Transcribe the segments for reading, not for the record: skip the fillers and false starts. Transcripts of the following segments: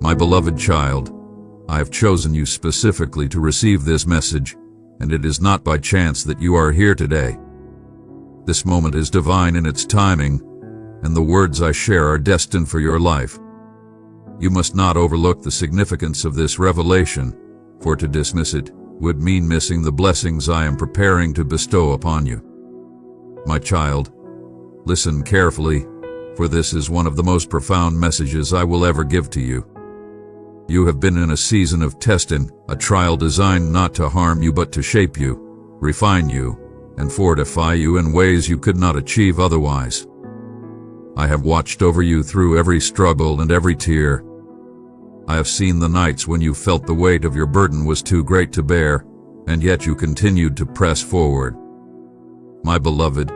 My beloved child, I have chosen you specifically to receive this message, and it is not by chance that you are here today. This moment is divine in its timing, and the words I share are destined for your life. You must not overlook the significance of this revelation, for to dismiss it would mean missing the blessings I am preparing to bestow upon you. My child, listen carefully, for this is one of the most profound messages I will ever give to you. You have been in a season of testing, a trial designed not to harm you but to shape you, refine you, and fortify you in ways you could not achieve otherwise. I have watched over you through every struggle and every tear. I have seen the nights when you felt the weight of your burden was too great to bear, and yet you continued to press forward. My beloved,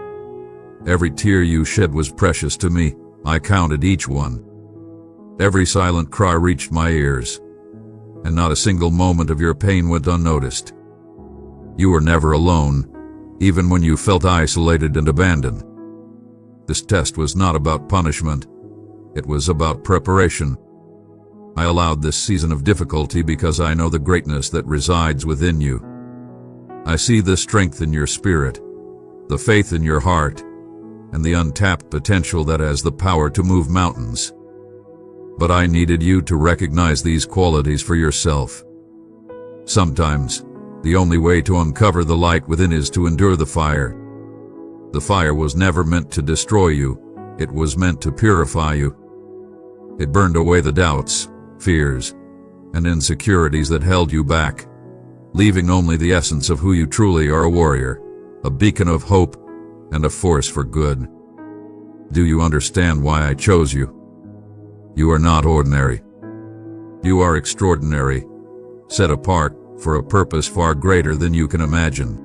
every tear you shed was precious to me. I counted each one. Every silent cry reached my ears, and not a single moment of your pain went unnoticed. You were never alone, even when you felt isolated and abandoned. This test was not about punishment. It was about preparation. I allowed this season of difficulty because I know the greatness that resides within you. I see the strength in your spirit, the faith in your heart, and the untapped potential that has the power to move mountains. But I needed you to recognize these qualities for yourself. Sometimes, the only way to uncover the light within is to endure the fire. The fire was never meant to destroy you, it was meant to purify you. It burned away the doubts, fears, and insecurities that held you back, leaving only the essence of who you truly are: a warrior, a beacon of hope, and a force for good. Do you understand why I chose you? You are not ordinary. You are extraordinary, set apart for a purpose far greater than you can imagine.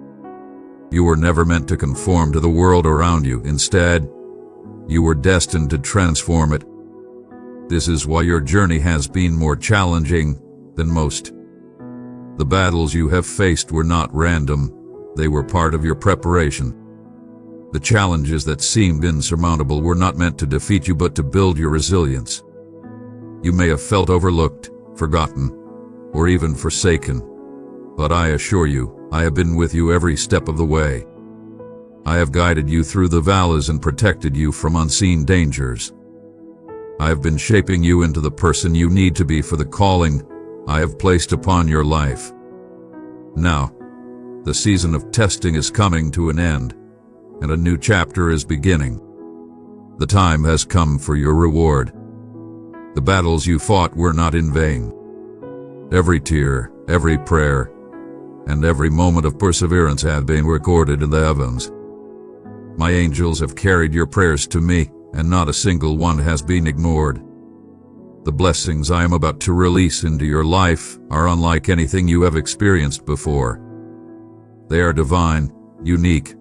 You were never meant to conform to the world around you. Instead, you were destined to transform it. This is why your journey has been more challenging than most. The battles you have faced were not random, they were part of your preparation. The challenges that seemed insurmountable were not meant to defeat you but to build your resilience. You may have felt overlooked, forgotten, or even forsaken, but I assure you, I have been with you every step of the way. I have guided you through the valleys and protected you from unseen dangers. I have been shaping you into the person you need to be for the calling I have placed upon your life. Now, the season of testing is coming to an end, and a new chapter is beginning. The time has come for your reward. The battles you fought were not in vain. Every tear, every prayer, and every moment of perseverance have been recorded in the heavens. My angels have carried your prayers to me, and not a single one has been ignored. The blessings I am about to release into your life are unlike anything you have experienced before. They are divine, unique,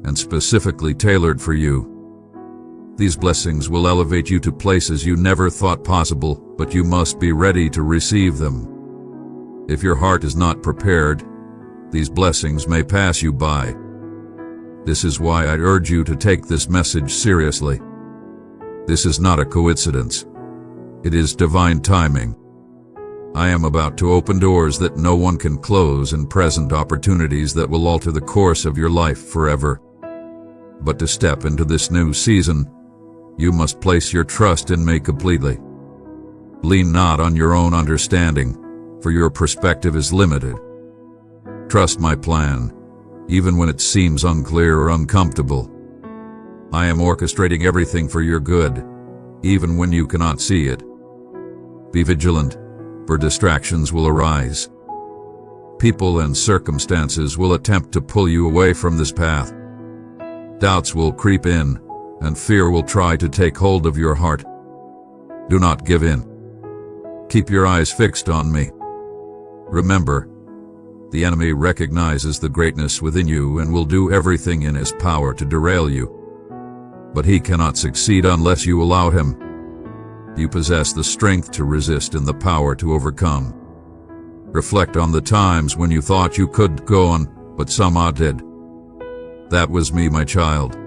and specifically tailored for you. These blessings will elevate you to places you never thought possible, but you must be ready to receive them. If your heart is not prepared, these blessings may pass you by. This is why I urge you to take this message seriously. This is not a coincidence. It is divine timing. I am about to open doors that no one can close and present opportunities that will alter the course of your life forever. But to step into this new season, you must place your trust in me completely. Lean not on your own understanding, for your perspective is limited. Trust my plan, even when it seems unclear or uncomfortable. I am orchestrating everything for your good, even when you cannot see it. Be vigilant, for distractions will arise. People and circumstances will attempt to pull you away from this path. Doubts will creep in, and fear will try to take hold of your heart. Do not give in. Keep your eyes fixed on me. Remember, the enemy recognizes the greatness within you and will do everything in his power to derail you. But he cannot succeed unless you allow him. You possess the strength to resist and the power to overcome. Reflect on the times when you thought you could go on, but somehow did. That was me, my child.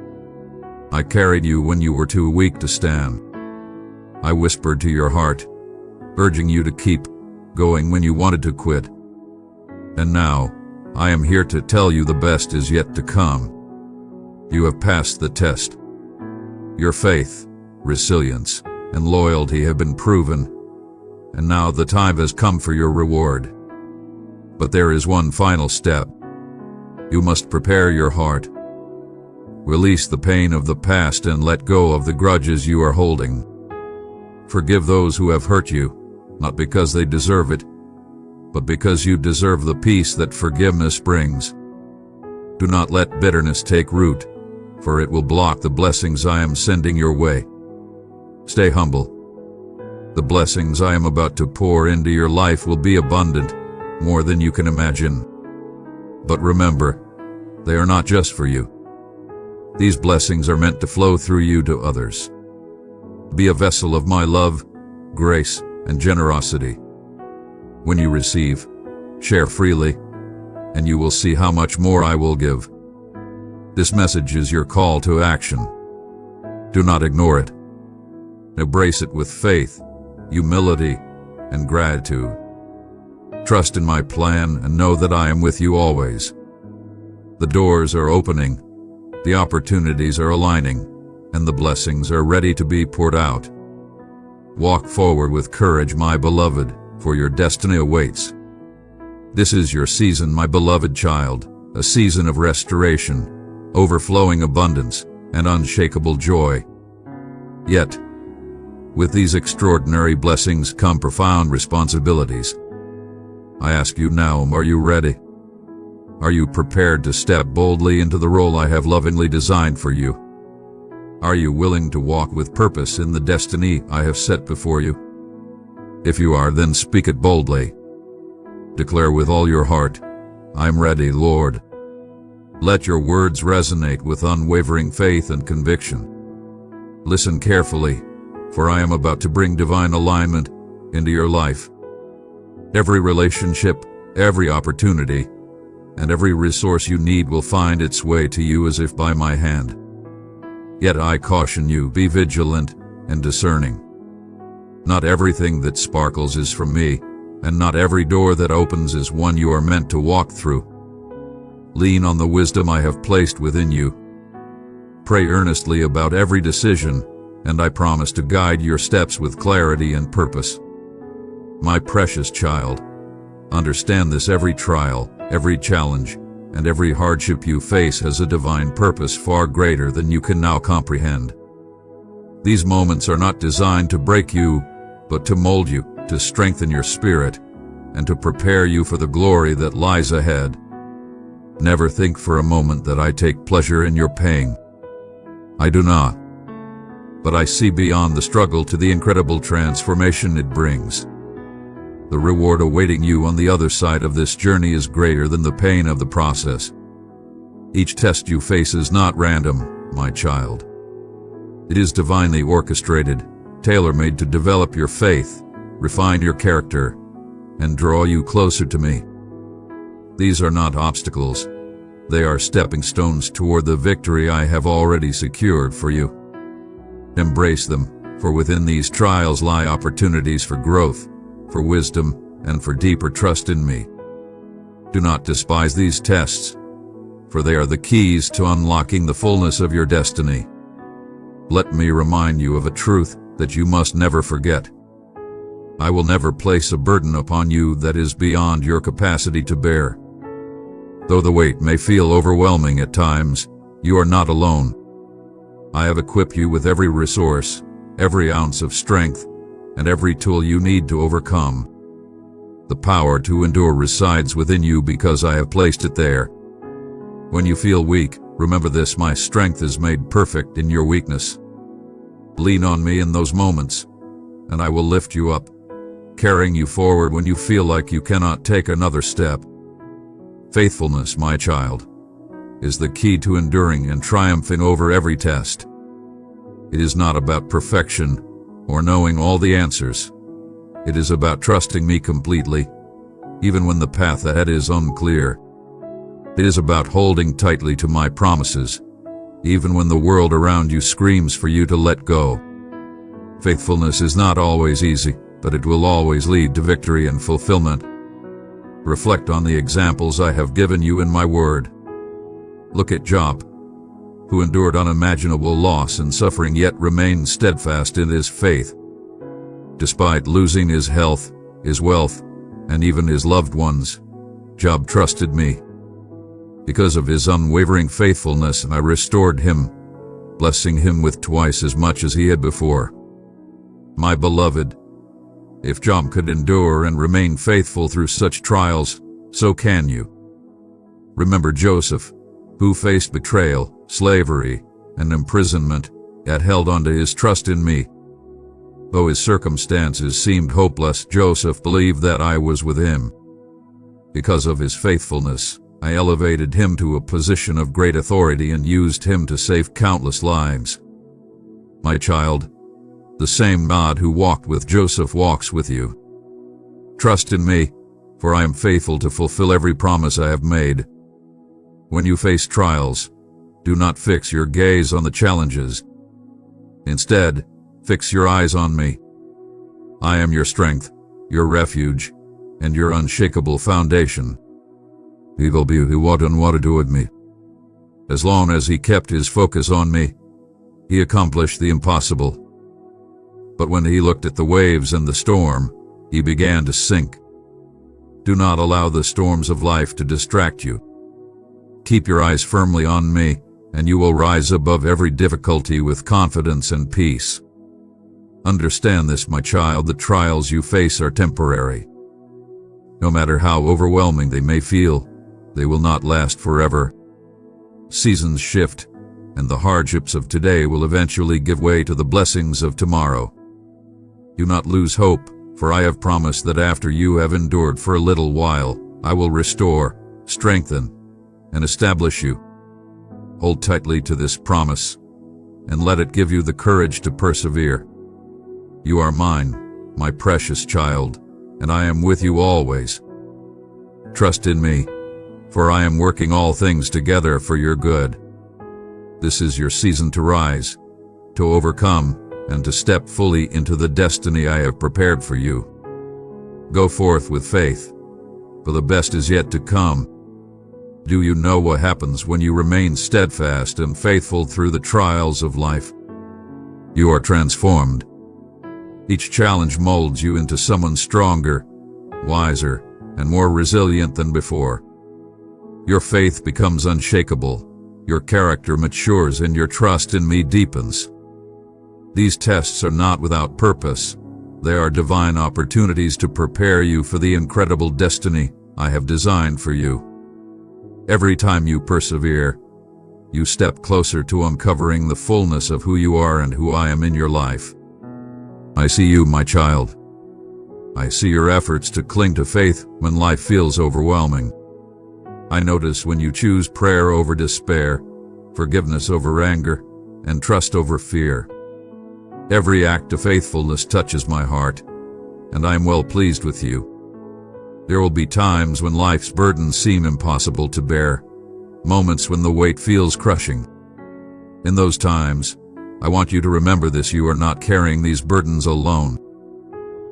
I carried you when you were too weak to stand. I whispered to your heart, urging you to keep going when you wanted to quit. And now, I am here to tell you the best is yet to come. You have passed the test. Your faith, resilience, and loyalty have been proven, and now the time has come for your reward. But there is one final step. You must prepare your heart. Release the pain of the past and let go of the grudges you are holding. Forgive those who have hurt you, not because they deserve it, but because you deserve the peace that forgiveness brings. Do not let bitterness take root, for it will block the blessings I am sending your way. Stay humble. The blessings I am about to pour into your life will be abundant, more than you can imagine. But remember, they are not just for you. These blessings are meant to flow through you to others. Be a vessel of my love, grace, and generosity. When you receive, share freely, and you will see how much more I will give. This message is your call to action. Do not ignore it. Embrace it with faith, humility, and gratitude. Trust in my plan and know that I am with you always. The doors are opening, the opportunities are aligning, and the blessings are ready to be poured out. Walk forward with courage, my beloved, for your destiny awaits. This is your season, my beloved child, a season of restoration, overflowing abundance, and unshakable joy. Yet, with these extraordinary blessings come profound responsibilities. I ask you now, are you ready? Are you prepared to step boldly into the role I have lovingly designed for you? Are you willing to walk with purpose in the destiny I have set before you? If you are, then speak it boldly. Declare with all your heart, I'm ready, Lord. Let your words resonate with unwavering faith and conviction. Listen carefully, for I am about to bring divine alignment into your life. Every relationship, every opportunity, and every resource you need will find its way to you as if by my hand. Yet I caution you, be vigilant and discerning. Not everything that sparkles is from me, and not every door that opens is one you are meant to walk through. Lean on the wisdom I have placed within you. Pray earnestly about every decision, and I promise to guide your steps with clarity and purpose. My precious child, understand this: every trial, every challenge, and every hardship you face has a divine purpose far greater than you can now comprehend. These moments are not designed to break you, but to mold you, to strengthen your spirit, and to prepare you for the glory that lies ahead. Never think for a moment that I take pleasure in your pain. I do not. But I see beyond the struggle to the incredible transformation it brings. The reward awaiting you on the other side of this journey is greater than the pain of the process. Each test you face is not random, my child. It is divinely orchestrated, tailor-made to develop your faith, refine your character, and draw you closer to me. These are not obstacles. They are stepping stones toward the victory I have already secured for you. Embrace them, for within these trials lie opportunities for growth, for wisdom, and for deeper trust in me. Do not despise these tests, for they are the keys to unlocking the fullness of your destiny. Let me remind you of a truth that you must never forget. I will never place a burden upon you that is beyond your capacity to bear. Though the weight may feel overwhelming at times, you are not alone. I have equipped you with every resource, every ounce of strength, and every tool you need to overcome. The power to endure resides within you because I have placed it there. When you feel weak, remember this: my strength is made perfect in your weakness. Lean on me in those moments, and I will lift you up, carrying you forward when you feel like you cannot take another step. Faithfulness, my child, is the key to enduring and triumphing over every test. It is not about perfection or knowing all the answers. It is about trusting me completely, even when the path ahead is unclear. It is about holding tightly to my promises, even when the world around you screams for you to let go. Faithfulness is not always easy, but it will always lead to victory and fulfillment. Reflect on the examples I have given you in my word. Look at Job, who endured unimaginable loss and suffering yet remained steadfast in his faith. Despite losing his health, his wealth, and even his loved ones, Job trusted me. Because of his unwavering faithfulness, I restored him, blessing him with twice as much as he had before. My beloved, if Job could endure and remain faithful through such trials, so can you. Remember Joseph, who faced betrayal, slavery, and imprisonment, yet held on to his trust in me. Though his circumstances seemed hopeless, Joseph believed that I was with him. Because of his faithfulness, I elevated him to a position of great authority and used him to save countless lives. My child, the same God who walked with Joseph walks with you. Trust in me, for I am faithful to fulfill every promise I have made. When you face trials, do not fix your gaze on the challenges. Instead, fix your eyes on me. I am your strength, your refuge, and your unshakable foundation. He will be what and what to do with me. As long as he kept his focus on me, he accomplished the impossible. But when he looked at the waves and the storm, he began to sink. Do not allow the storms of life to distract you. Keep your eyes firmly on me, and you will rise above every difficulty with confidence and peace. Understand this, my child, the trials you face are temporary. No matter how overwhelming they may feel, they will not last forever. Seasons shift, and the hardships of today will eventually give way to the blessings of tomorrow. Do not lose hope, for I have promised that after you have endured for a little while, I will restore, strengthen, and establish you. Hold tightly to this promise, and let it give you the courage to persevere. You are mine, my precious child, and I am with you always. Trust in me, for I am working all things together for your good. This is your season to rise, to overcome, and to step fully into the destiny I have prepared for you. Go forth with faith, for the best is yet to come. Do you know what happens when you remain steadfast and faithful through the trials of life? You are transformed. Each challenge molds you into someone stronger, wiser, and more resilient than before. Your faith becomes unshakable, your character matures, and your trust in me deepens. These tests are not without purpose. They are divine opportunities to prepare you for the incredible destiny I have designed for you. Every time you persevere, you step closer to uncovering the fullness of who you are and who I am in your life. I see you, my child. I see your efforts to cling to faith when life feels overwhelming. I notice when you choose prayer over despair, forgiveness over anger, and trust over fear. Every act of faithfulness touches my heart, and I am well pleased with you. There will be times when life's burdens seem impossible to bear, moments when the weight feels crushing. In those times, I want you to remember this: you are not carrying these burdens alone.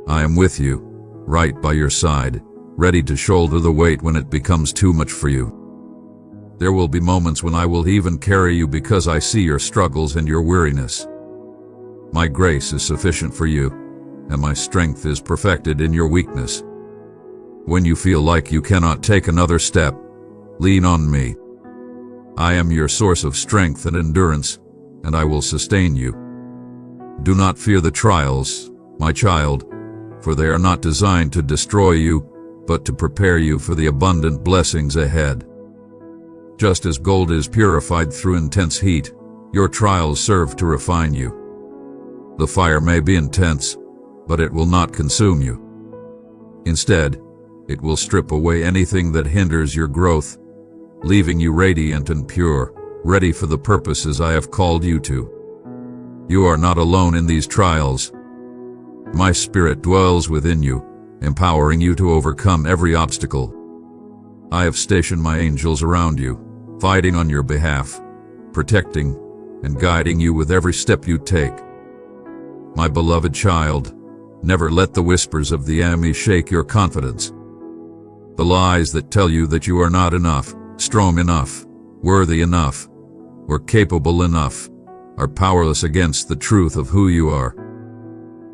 I am with you, right by your side, ready to shoulder the weight when it becomes too much for you. There will be moments when I will even carry you because I see your struggles and your weariness. My grace is sufficient for you, and my strength is perfected in your weakness. When you feel like you cannot take another step, lean on me. I am your source of strength and endurance, and I will sustain you. Do not fear the trials, my child, for they are not designed to destroy you, but to prepare you for the abundant blessings ahead. Just as gold is purified through intense heat, your trials serve to refine you. The fire may be intense, but it will not consume you. Instead, it will strip away anything that hinders your growth, leaving you radiant and pure, ready for the purposes I have called you to. You are not alone in these trials. My Spirit dwells within you, empowering you to overcome every obstacle. I have stationed my angels around you, fighting on your behalf, protecting and guiding you with every step you take. My beloved child, Never let the whispers of the enemy shake your confidence. The lies that tell you that you are not enough, strong enough, worthy enough, or capable enough are powerless against the truth of who you are.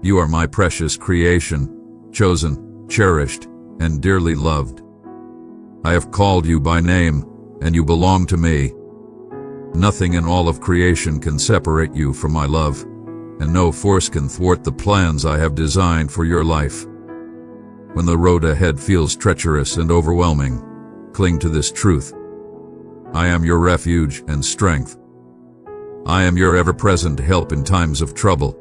You are my precious creation, chosen, cherished, and dearly loved. I have called you by name, and you belong to me. Nothing in all of creation can separate you from my love, and no force can thwart the plans I have designed for your life. When the road ahead feels treacherous and overwhelming, cling to this truth. I am your refuge and strength. I am your ever-present help in times of trouble.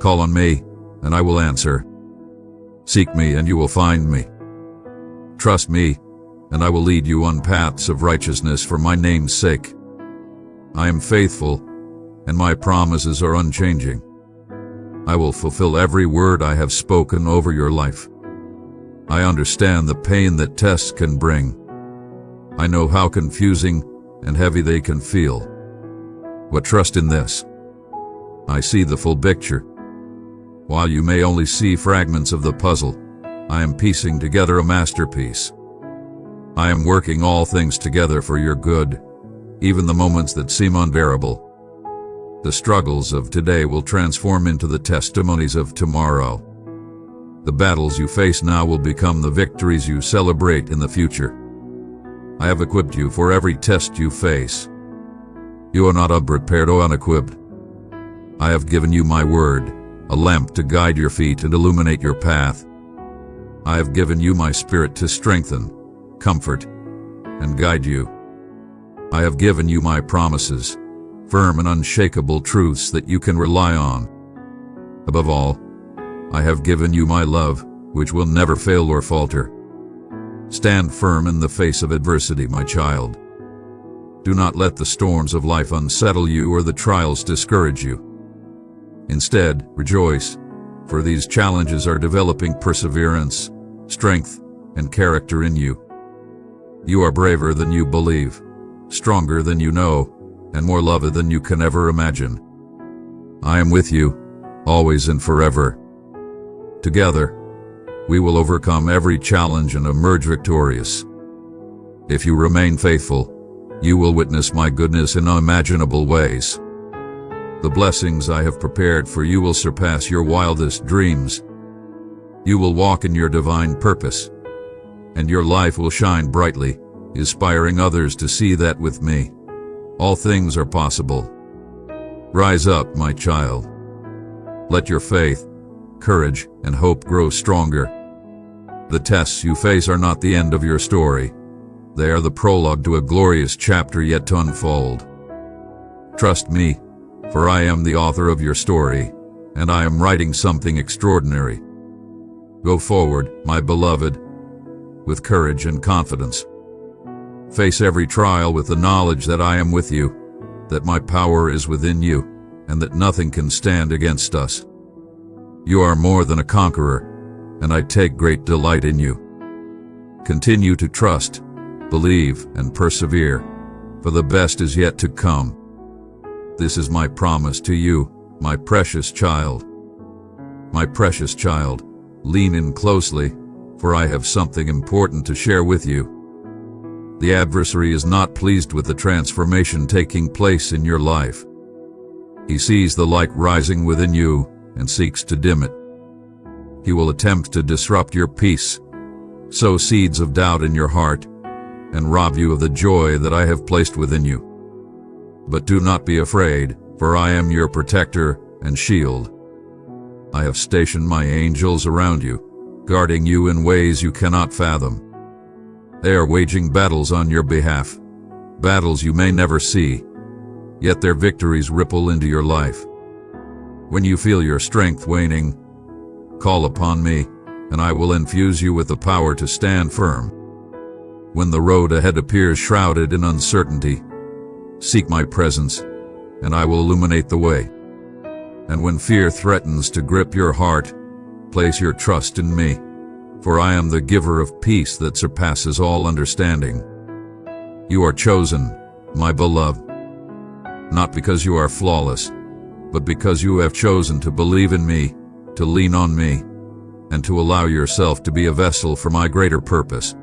Call on me, and I will answer. Seek me, and you will find me. Trust me, and I will lead you on paths of righteousness for my name's sake. I am faithful, and my promises are unchanging. I will fulfill every word I have spoken over your life. I understand the pain that tests can bring. I know how confusing and heavy they can feel. But trust in this. I see the full picture. While you may only see fragments of the puzzle, I am piecing together a masterpiece. I am working all things together for your good, even the moments that seem unbearable. The struggles of today will transform into the testimonies of tomorrow. The battles you face now will become the victories you celebrate in the future. I have equipped you for every test you face. You are not unprepared or unequipped. I have given you my word, a lamp to guide your feet and illuminate your path. I have given you my spirit to strengthen, comfort, and guide you. I have given you my promises, firm and unshakable truths that you can rely on. Above all, I have given you my love, which will never fail or falter. Stand firm in the face of adversity, my child. Do not let the storms of life unsettle you or the trials discourage you. Instead, rejoice, for these challenges are developing perseverance, strength, and character in you. You are braver than you believe, stronger than you know, and more loved than you can ever imagine. I am with you, always and forever. Together, we will overcome every challenge and emerge victorious. If you remain faithful, you will witness my goodness in unimaginable ways. The blessings I have prepared for you will surpass your wildest dreams. You will walk in your divine purpose, and your life will shine brightly, inspiring others to see that with me, all things are possible. Rise up, my child. Let your faith, courage, and hope grow stronger. The tests you face are not the end of your story. They are the prologue to a glorious chapter yet to unfold. Trust me, for I am the author of your story, and I am writing something extraordinary. Go forward, my beloved, with courage and confidence. Face every trial with the knowledge that I am with you, that my power is within you, and that nothing can stand against us. You are more than a conqueror, and I take great delight in you. Continue to trust, believe, and persevere, for the best is yet to come. This is my promise to you, my precious child. My precious child, lean in closely, for I have something important to share with you. The adversary is not pleased with the transformation taking place in your life. He sees the light rising within you and seeks to dim it. He will attempt to disrupt your peace, sow seeds of doubt in your heart, and rob you of the joy that I have placed within you. But do not be afraid, for I am your protector and shield. I have stationed my angels around you, guarding you in ways you cannot fathom. They are waging battles on your behalf, battles you may never see, yet their victories ripple into your life. When you feel your strength waning, call upon me, and I will infuse you with the power to stand firm. When the road ahead appears shrouded in uncertainty, seek my presence, and I will illuminate the way. And when fear threatens to grip your heart, place your trust in me, for I am the giver of peace that surpasses all understanding. You are chosen, my beloved, not because you are flawless, but because you have chosen to believe in me to lean on me, and to allow yourself to be a vessel for my greater purpose.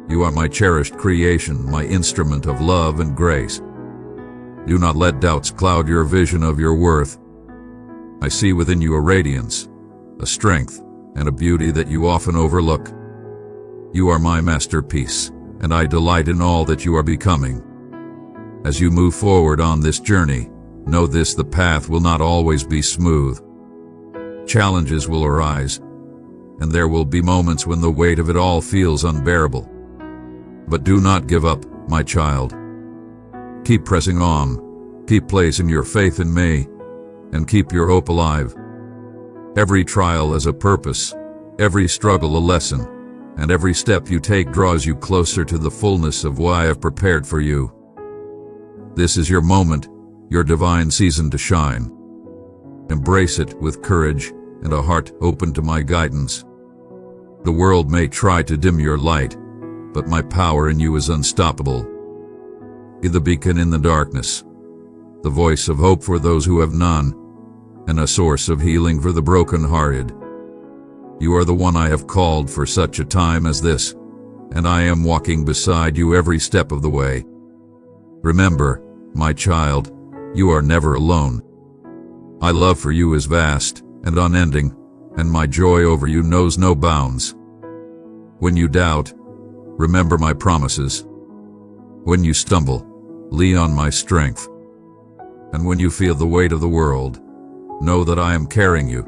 You are my cherished creation, my instrument of love and grace. Do not let doubts cloud your vision of your worth. I see within you a radiance, a strength, and a beauty that you often overlook. You are my masterpiece, and I delight in all that you are becoming. As you move forward on this journey, know this: the path will not always be smooth. Challenges will arise, and there will be moments when the weight of it all feels unbearable. But do not give up, my child. Keep pressing on, keep placing your faith in me, and keep your hope alive. Every trial has a purpose, every struggle a lesson, and every step you take draws you closer to the fullness of what I have prepared for you. This is your moment, your divine season to shine. Embrace it with courage and a heart open to my guidance. The world may try to dim your light, but my power in you is unstoppable. Be the beacon in the darkness, the voice of hope for those who have none, and a source of healing for the broken-hearted. You are the one I have called for such a time as this, and I am walking beside you every step of the way. Remember, my child, you are never alone. My love for you is vast and unending, and my joy over you knows no bounds. When you doubt, remember my promises. When you stumble, lean on my strength. And when you feel the weight of the world, know that I am carrying you.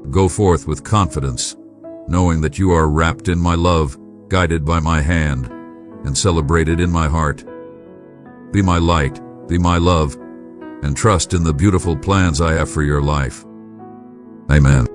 Go forth with confidence, knowing that you are wrapped in my love, guided by my hand, and celebrated in my heart. Be my light, be my love, and trust in the beautiful plans I have for your life. Amen.